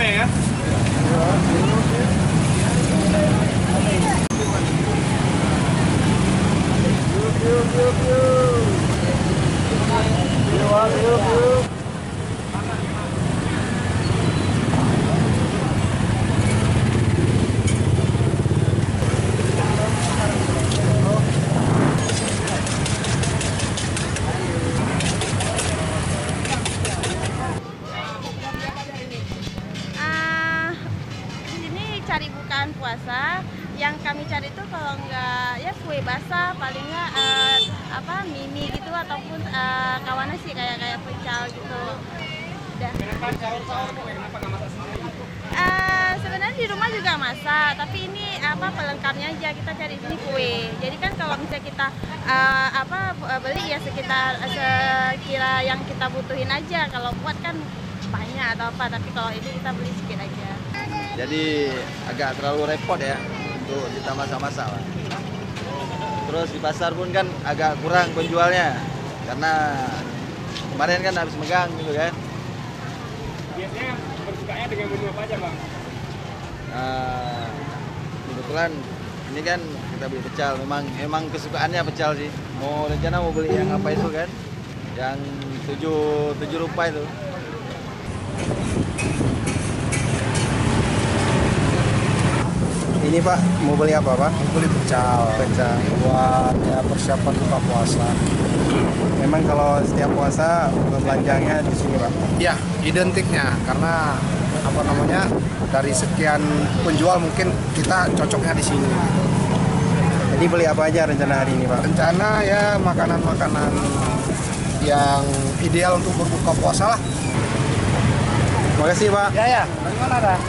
rame ya. Cari bukaan puasa, yang kami cari itu kalau nggak ya kue basah, paling nggak mie gitu ataupun kawannya sih kayak pecel gitu. Udah. Sebenarnya di rumah juga masak, tapi ini pelengkapnya aja kita cari sini kue. Jadi kan kalau misalnya kita beli ya sekira yang kita butuhin aja. Kalau buat kan banyak atau apa, tapi kalau ini kita beli sedikit aja. Jadi agak terlalu repot ya untuk kita masak-masak. Terus di pasar pun kan agak kurang penjualnya karena kemarin kan habis megang gitu kan. Biasanya berbukanya dengan menu apa aja bang? Kebetulan ini kan kita beli pecel, memang kesukaannya pecel sih. Rencana mau beli yang apa itu kan, yang tujuh rupiah itu. Ini Pak, mau beli apa Pak? Mau beli pecel buat ya persiapan buka puasa. Memang kalau setiap puasa belanjanya di sini Pak? Ya, identiknya karena dari sekian penjual mungkin kita cocoknya di sini. Jadi beli apa aja rencana hari ini Pak? Rencana ya makanan-makanan yang ideal untuk berbuka puasa lah. Terima kasih Pak. Ya, dari mana dah?